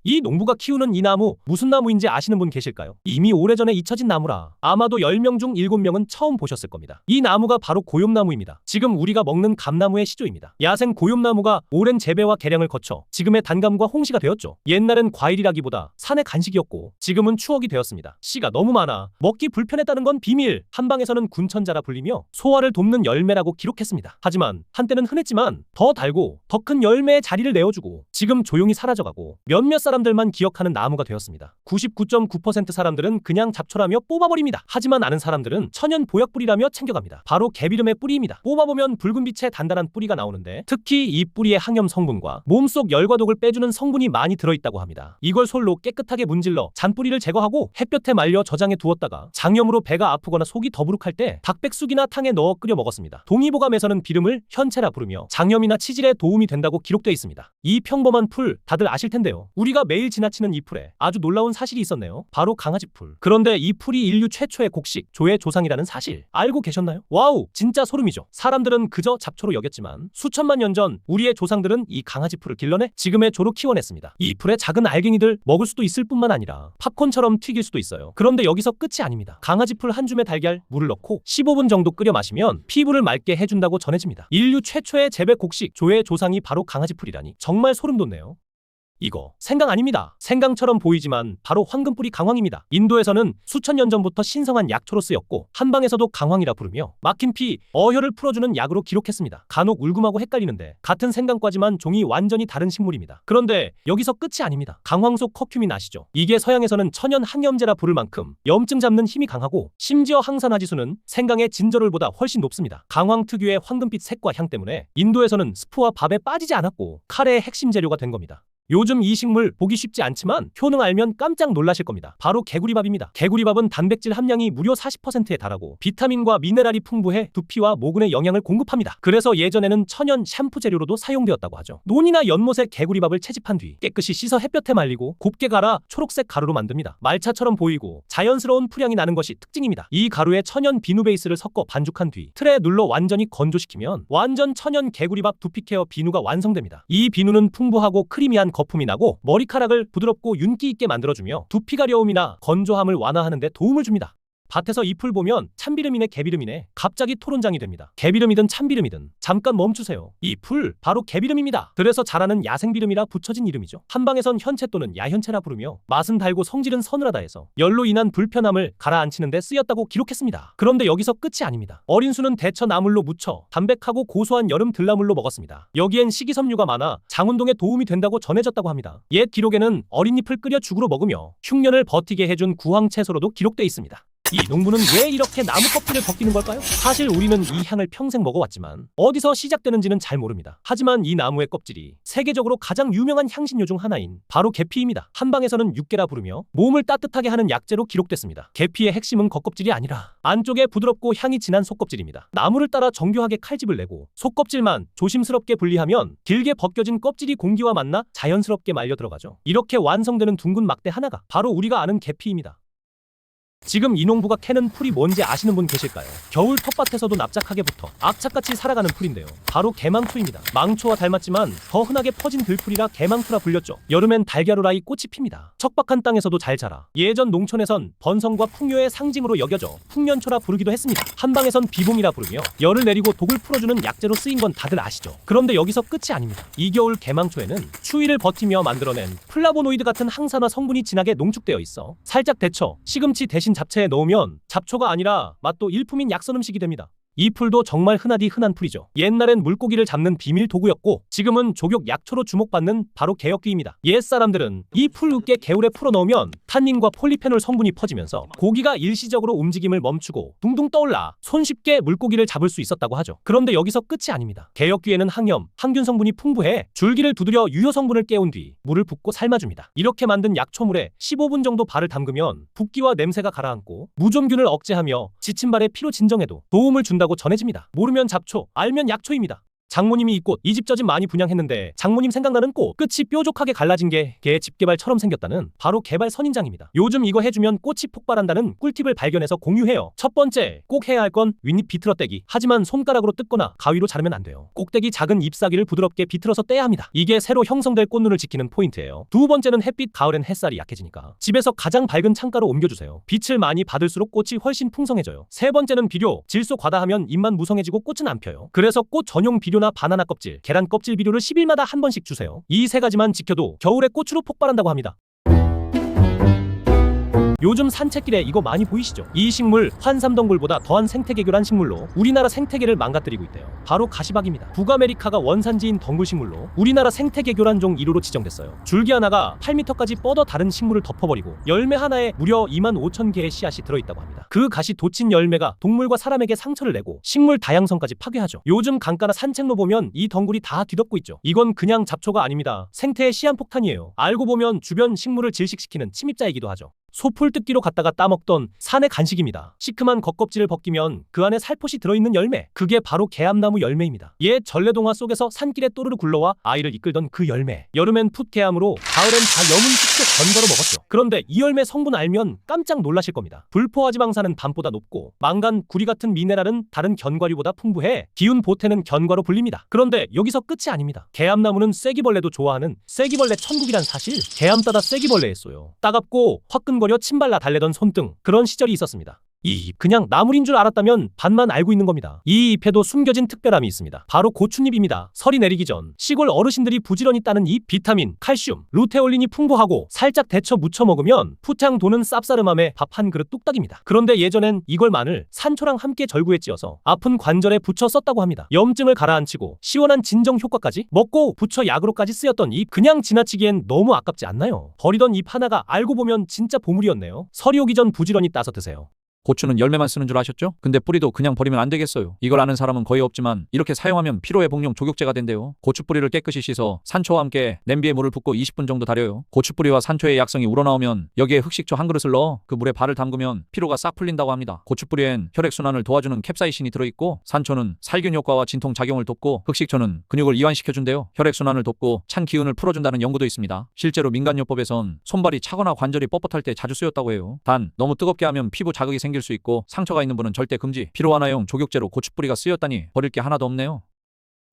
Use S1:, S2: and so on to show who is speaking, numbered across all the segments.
S1: 이 농부가 키우는 이 나무 무슨 나무인지 아시는 분 계실까요? 이미 오래전에 잊혀진 나무라 아마도 10명 중 7명은 처음 보셨을 겁니다. 이 나무가 바로 고엽나무입니다. 지금 우리가 먹는 감나무의 시조입니다. 야생 고엽나무가 오랜 재배와 개량을 거쳐 지금의 단감과 홍시가 되었죠. 옛날엔 과일이라기보다 산의 간식이었고 지금은 추억이 되었습니다. 씨가 너무 많아 먹기 불편했다는 건 비밀. 한방에서는 군천자라 불리며 소화를 돕는 열매라고 기록했습니다. 하지만 한때는 흔했지만 더 달고 더 큰 열매의 자리를 내어주고 지금 조용히 사라져가고 몇몇 사람들만 기억하는 나무가 되었습니다. 99.9% 사람들은 그냥 잡초라며 뽑아버립니다. 하지만 아는 사람들은 천연 보약뿌리라며 챙겨갑니다. 바로 개비름의 뿌리입니다. 뽑아보면 붉은 빛의 단단한 뿌리가 나오는데 특히 이 뿌리의 항염 성분과 몸속 열과 독을 빼주는 성분이 많이 들어있다고 합니다. 이걸 솔로 깨끗하게 문질러 잔뿌리를 제거하고 햇볕에 말려 저장해 두었다가 장염으로 배가 아프거나 속이 더부룩할 때 닭백숙이나 탕에 넣어 끓여 먹었습니다. 동의보감에서는 비름을 현채라 부르며 장염이나 치질에 도움이 된다고 기록되어 있습니다. 이 평범한 풀 다들 아실 텐데요. 우리가 매일 지나치는 이 풀에 아주 놀라운 사실이 있었네요. 바로 강아지풀. 그런데 이 풀이 인류 최초의 곡식 조의 조상이라는 사실 알고 계셨나요? 와우, 진짜 소름이죠. 사람들은 그저 잡초로 여겼지만 수천만 년 전 우리의 조상들은 이 강아지풀을 길러내 지금의 조로 키워냈습니다. 이 풀의 작은 알갱이들 먹을 수도 있을 뿐만 아니라 팝콘처럼 튀길 수도 있어요. 그런데 여기서 끝이 아닙니다. 강아지풀 한 줌에 달걀, 물을 넣고 15분 정도 끓여 마시면 피부를 맑게 해준다고 전해집니다. 인류 최초의 재배 곡식 조의 조상이 바로 강아지풀이라니 정말 소름 돋네요. 이거 생강 아닙니다. 생강처럼 보이지만 바로 황금뿌리 강황입니다. 인도에서는 수천 년 전부터 신성한 약초로 쓰였고 한방에서도 강황이라 부르며 막힌 피, 어혈을 풀어주는 약으로 기록했습니다. 간혹 울금하고 헷갈리는데 같은 생강과지만 종이 완전히 다른 식물입니다. 그런데 여기서 끝이 아닙니다. 강황 속 커큐민 아시죠? 이게 서양에서는 천연 항염제라 부를 만큼 염증 잡는 힘이 강하고 심지어 항산화지수는 생강의 진저롤보다 훨씬 높습니다. 강황 특유의 황금빛 색과 향 때문에 인도에서는 스프와 밥에 빠지지 않았고 카레의 핵심 재료가 된 겁니다. 요즘 이 식물 보기 쉽지 않지만 효능 알면 깜짝 놀라실 겁니다. 바로 개구리밥입니다. 개구리밥은 단백질 함량이 무려 40%에 달하고 비타민과 미네랄이 풍부해 두피와 모근에 영양을 공급합니다. 그래서 예전에는 천연 샴푸 재료로도 사용되었다고 하죠. 논이나 연못에 개구리밥을 채집한 뒤 깨끗이 씻어 햇볕에 말리고 곱게 갈아 초록색 가루로 만듭니다. 말차처럼 보이고 자연스러운 풀향이 나는 것이 특징입니다. 이 가루에 천연 비누 베이스를 섞어 반죽한 뒤 틀에 눌러 완전히 건조시키면 완전 천연 개구리밥 두피 케어 비누가 완성됩니다. 이 비누는 풍부하고 크리미한 거품이 나고 머리카락을 부드럽고 윤기 있게 만들어주며 두피 가려움이나 건조함을 완화하는 데 도움을 줍니다. 밭에서 이 풀 보면 참비름이네 개비름이네 갑자기 토론장이 됩니다. 개비름이든 참비름이든 잠깐 멈추세요. 이 풀 바로 개비름입니다. 그래서 자라는 야생비름이라 붙여진 이름이죠. 한방에선 현채 또는 야현채라 부르며 맛은 달고 성질은 서늘하다 해서 열로 인한 불편함을 가라앉히는 데 쓰였다고 기록했습니다. 그런데 여기서 끝이 아닙니다. 어린 수는 데쳐 나물로 무쳐 담백하고 고소한 여름 들나물로 먹었습니다. 여기엔 식이섬유가 많아 장운동에 도움이 된다고 전해졌다고 합니다. 옛 기록에는 어린 잎을 끓여 죽으로 먹으며 흉년을 버티게 해준 구황채소로도 기록돼 있습니다. 이 농부는 왜 이렇게 나무 껍질을 벗기는 걸까요? 사실 우리는 이 향을 평생 먹어왔지만 어디서 시작되는지는 잘 모릅니다. 하지만 이 나무의 껍질이 세계적으로 가장 유명한 향신료 중 하나인 바로 계피입니다. 한방에서는 육계라 부르며 몸을 따뜻하게 하는 약재로 기록됐습니다. 계피의 핵심은 겉껍질이 아니라 안쪽에 부드럽고 향이 진한 속껍질입니다. 나무를 따라 정교하게 칼집을 내고 속껍질만 조심스럽게 분리하면 길게 벗겨진 껍질이 공기와 만나 자연스럽게 말려 들어가죠. 이렇게 완성되는 둥근 막대 하나가 바로 우리가 아는 계피입니다. 지금 이 농부가 캐는 풀이 뭔지 아시는 분 계실까요? 겨울 텃밭에서도 납작하게 붙어 악착같이 살아가는 풀인데요. 바로 개망초입니다. 망초와 닮았지만 더 흔하게 퍼진 들풀이라 개망초라 불렸죠. 여름엔 달걀호라이 꽃이 핍니다. 척박한 땅에서도 잘 자라 예전 농촌에선 번성과 풍요의 상징으로 여겨져 풍년초라 부르기도 했습니다. 한방에선 비봉이라 부르며 열을 내리고 독을 풀어주는 약재로 쓰인 건 다들 아시죠? 그런데 여기서 끝이 아닙니다. 이 겨울 개망초에는 추위를 버티며 만들어낸 플라보노이드 같은 항산화 성분이 진하게 농축되어 있어 살짝 데쳐 시금치 대신 잡채에 넣으면 잡초가 아니라 맛도 일품인 약선 음식이 됩니다. 이 풀도 정말 흔하디 흔한 풀이죠. 옛날엔 물고기를 잡는 비밀 도구였고 지금은 조격 약초로 주목받는 바로 개역귀입니다. 옛 사람들은 이 풀 으깨 개울에 풀어 넣으면 탄닌과 폴리페놀 성분이 퍼지면서 고기가 일시적으로 움직임을 멈추고 둥둥 떠올라 손쉽게 물고기를 잡을 수 있었다고 하죠. 그런데 여기서 끝이 아닙니다. 개역귀에는 항염, 항균 성분이 풍부해 줄기를 두드려 유효 성분을 깨운 뒤 물을 붓고 삶아줍니다. 이렇게 만든 약초물에 15분 정도 발을 담그면 붓기와 냄새가 가라앉고 무좀균을 억제하며 지친 발의 피로 진정에도 도움을 준다고 전해집니다. 모르면 잡초, 알면 약초입니다. 장모님이 이 꽃, 이 집 저 집 많이 분양했는데 장모님 생각나는 꽃, 끝이 뾰족하게 갈라진 게 걔 집개발처럼 생겼다는 바로 개발 선인장입니다. 요즘 이거 해주면 꽃이 폭발한다는 꿀팁을 발견해서 공유해요. 첫 번째, 꼭 해야 할 건 윗잎 비틀어떼기. 하지만 손가락으로 뜯거나 가위로 자르면 안 돼요. 꼭대기 작은 잎사귀를 부드럽게 비틀어서 떼야 합니다. 이게 새로 형성될 꽃눈을 지키는 포인트예요. 두 번째는 햇빛, 가을엔 햇살이 약해지니까 집에서 가장 밝은 창가로 옮겨주세요. 빛을 많이 받을수록 꽃이 훨씬 풍성해져요. 세 번째는 비료, 질소 과다하면 잎만 무성해지고 꽃은 안 펴요. 그래서 꽃 전용 비료나 바나나 껍질, 계란 껍질 비료를 10일마다 한 번씩 주세요. 이 세 가지만 지켜도 겨울에 꽃으로 폭발한다고 합니다. 요즘 산책길에 이거 많이 보이시죠? 이 식물 환삼덩굴보다 더한 생태계교란 식물로 우리나라 생태계를 망가뜨리고 있대요. 바로 가시박입니다. 북아메리카가 원산지인 덩굴 식물로 우리나라 생태계교란종 1호로 지정됐어요. 줄기 하나가 8m까지 뻗어 다른 식물을 덮어버리고 열매 하나에 무려 25,000개의 씨앗이 들어있다고 합니다. 그 가시 돋친 열매가 동물과 사람에게 상처를 내고 식물 다양성까지 파괴하죠. 요즘 강가나 산책로 보면 이 덩굴이 다 뒤덮고 있죠. 이건 그냥 잡초가 아닙니다. 생태의 시한폭탄이에요. 알고 보면 주변 식물을 질식시키는 침입자이기도 하죠. 소풀 뜯기로 갔다가 따먹던 산의 간식입니다. 시큼한 겉껍질을 벗기면 그 안에 살포시 들어있는 열매, 그게 바로 개암나무 열매입니다. 옛 전래동화 속에서 산길에 또르르 굴러와 아이를 이끌던 그 열매. 여름엔 풋개암으로, 가을엔 다 염은 숙소 건거로 먹었죠. 그런데 이 열매 성분 알면 깜짝 놀라실 겁니다. 불포화지방산은 밤보다 높고 망간, 구리 같은 미네랄은 다른 견과류보다 풍부해 기운 보태는 견과로 불립니다. 그런데 여기서 끝이 아닙니다. 개암나무는 쐐기벌레도 좋아하는 쐐기벌레 천국이란 사실. 개암 따다 쐐기벌레였어요. 따갑고 화끈거려 침발라 달래던 손등, 그런 시절이 있었습니다. 이 잎 그냥 나물인 줄 알았다면 반만 알고 있는 겁니다. 이 잎에도 숨겨진 특별함이 있습니다. 바로 고추잎입니다. 설이 내리기 전 시골 어르신들이 부지런히 따는 잎, 비타민, 칼슘, 루테올린이 풍부하고 살짝 데쳐 무쳐 먹으면 푸탕 도는 쌉싸름함에 밥 한 그릇 뚝딱입니다. 그런데 예전엔 이걸 마늘, 산초랑 함께 절구에 찧어서 아픈 관절에 붙여 썼다고 합니다. 염증을 가라앉히고 시원한 진정 효과까지 먹고 붙여 약으로까지 쓰였던 잎, 그냥 지나치기엔 너무 아깝지 않나요? 버리던 잎 하나가 알고 보면 진짜 보물이었네요. 설이 오기 전 부지런히 따서 드세요.
S2: 고추는 열매만 쓰는 줄 아셨죠? 근데 뿌리도 그냥 버리면 안 되겠어요. 이걸 아는 사람은 거의 없지만 이렇게 사용하면 피로회복용 조격제가 된대요. 고추 뿌리를 깨끗이 씻어 산초와 함께 냄비에 물을 붓고 20분 정도 달여요. 고추 뿌리와 산초의 약성이 우러나오면 여기에 흑식초 한 그릇을 넣어 그 물에 발을 담그면 피로가 싹 풀린다고 합니다. 고추 뿌리엔 혈액순환을 도와주는 캡사이신이 들어있고 산초는 살균 효과와 진통 작용을 돕고 흑식초는 근육을 이완시켜준대요. 혈액순환을 돕고 찬 기운을 풀어준다는 연구도 있습니다. 실제로 민간요법에선 손발이 차거나 관절이 뻣뻣할 때 자주 쓰였다고 해요. 단 너무 뜨겁게 하면 피부 자극이 생길 수 있고 상처가 있는 분은 절대 금지. 피로 완화용 조격제로 고추뿌리가 쓰였다니 버릴 게 하나도 없네요.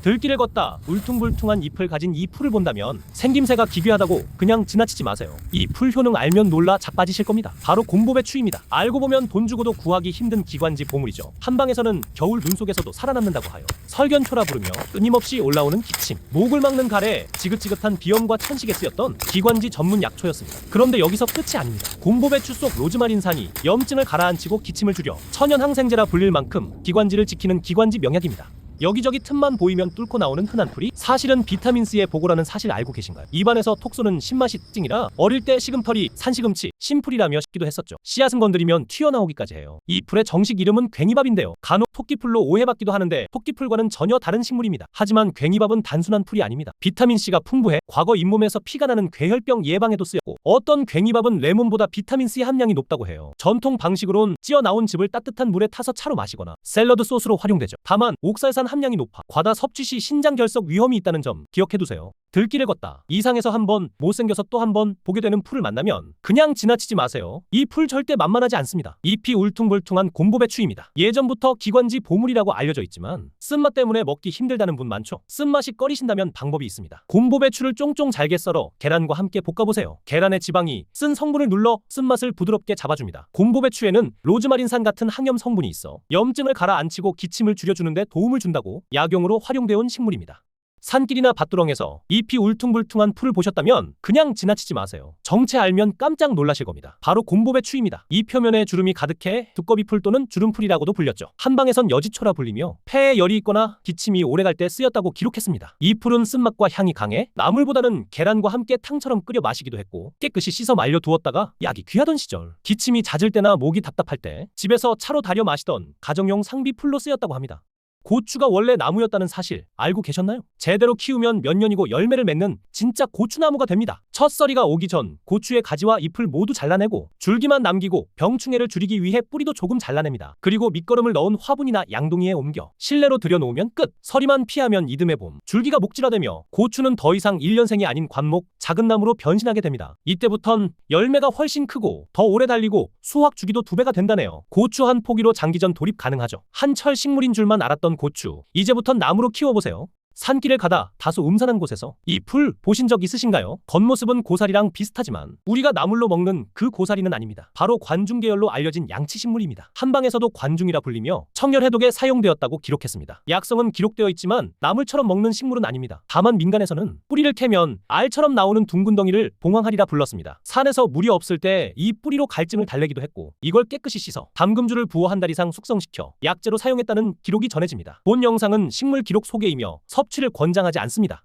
S1: 들길을 걷다 울퉁불퉁한 잎을 가진 이 풀을 본다면 생김새가 기괴하다고 그냥 지나치지 마세요. 이 풀 효능 알면 놀라 자빠지실 겁니다. 바로 곰보배추입니다. 알고 보면 돈 주고도 구하기 힘든 기관지 보물이죠. 한방에서는 겨울 눈 속에서도 살아남는다고 하여 설견초라 부르며 끊임없이 올라오는 기침, 목을 막는 가래에 지긋지긋한 비염과 천식에 쓰였던 기관지 전문 약초였습니다. 그런데 여기서 끝이 아닙니다. 곰보배추 속 로즈마린산이 염증을 가라앉히고 기침을 줄여 천연 항생제라 불릴 만큼 기관지를 지키는 기관지 명약입니다. 여기저기 틈만 보이면 뚫고 나오는 흔한 풀이 사실은 비타민C의 보고라는 사실 알고 계신가요? 입안에서 톡 쏘는 신맛이 특징이라 어릴 때 시금털이 산시금치, 신풀이라며 싶기도 했었죠. 씨앗은 건드리면 튀어나오기까지 해요. 이 풀의 정식 이름은 괭이밥인데요. 간혹 토끼풀로 오해받기도 하는데 토끼풀과는 전혀 다른 식물입니다. 하지만 괭이밥은 단순한 풀이 아닙니다. 비타민C가 풍부해 과거 잇몸에서 피가 나는 괴혈병 예방에도 쓰였고 어떤 괭이밥은 레몬보다 비타민C 함량이 높다고 해요. 전통 방식으론 찌어 나온 즙을 따뜻한 물에 타서 차로 마시거나 샐러드 소스로 활용되죠. 다만 옥살산 함량이 높아 과다 섭취 시 신장 결석 위험이 있다는 점 기억해두세요. 들길을 걷다 이상해서 한번 못생겨서 또 한 번 보게 되는 풀을 만나면 그냥 지나치지 마세요. 이 풀 절대 만만하지 않습니다. 잎이 울퉁불퉁한 곰보배추입니다. 예전부터 기관지 보물이라고 알려져 있지만 쓴맛 때문에 먹기 힘들다는 분 많죠. 쓴맛이 꺼리신다면 방법이 있습니다. 곰보배추를 쫑쫑 잘게 썰어 계란과 함께 볶아보세요. 계란의 지방이 쓴 성분을 눌러 쓴맛을 부드럽게 잡아줍니다. 곰보배추에는 로즈마린산 같은 항염 성분이 있어 염증을 가라앉히고 기침을 줄여주는데 도움을 준다고 약용으로 활용되어 온 식물입니다. 산길이나 밭두렁에서 잎이 울퉁불퉁한 풀을 보셨다면 그냥 지나치지 마세요. 정체 알면 깜짝 놀라실 겁니다. 바로 곰보배추입니다. 이 표면에 주름이 가득해 두꺼비풀 또는 주름풀이라고도 불렸죠. 한방에선 여지초라 불리며 폐에 열이 있거나 기침이 오래갈 때 쓰였다고 기록했습니다. 이 풀은 쓴맛과 향이 강해 나물보다는 계란과 함께 탕처럼 끓여 마시기도 했고 깨끗이 씻어 말려 두었다가 약이 귀하던 시절 기침이 잦을 때나 목이 답답할 때 집에서 차로 달여 마시던 가정용 상비풀로 쓰였다고 합니다. 고추가 원래 나무였다는 사실 알고 계셨나요? 제대로 키우면 몇 년이고 열매를 맺는 진짜 고추나무가 됩니다. 첫 서리가 오기 전 고추의 가지와 잎을 모두 잘라내고 줄기만 남기고 병충해를 줄이기 위해 뿌리도 조금 잘라냅니다. 그리고 밑거름을 넣은 화분이나 양동이에 옮겨 실내로 들여놓으면 끝. 서리만 피하면 이듬해 봄 줄기가 목질화되며 고추는 더 이상 1년생이 아닌 관목 작은 나무로 변신하게 됩니다. 이때부턴 열매가 훨씬 크고 더 오래 달리고 수확 주기도 2배가 된다네요. 고추 한 포기로 장기전 돌입 가능하죠. 한철 식물인 줄만 알았던 고추 이제부턴 나무로 키워보세요. 산길을 가다 다소 음산한 곳에서 이 풀 보신 적 있으신가요? 겉모습은 고사리랑 비슷하지만 우리가 나물로 먹는 그 고사리는 아닙니다. 바로 관중 계열로 알려진 양치식물입니다. 한방에서도 관중이라 불리며 청열해독에 사용되었다고 기록했습니다. 약성은 기록되어 있지만 나물처럼 먹는 식물은 아닙니다. 다만 민간에서는 뿌리를 캐면 알처럼 나오는 둥근 덩이를 봉황하리라 불렀습니다. 산에서 물이 없을 때 이 뿌리로 갈증을 달래기도 했고 이걸 깨끗이 씻어 담금주를 부어 한 달 이상 숙성시켜 약재로 사용했다는 기록이 전해집니다. 본 영상은 식물 기록 소개이며 섭취를 권장하지 않습니다.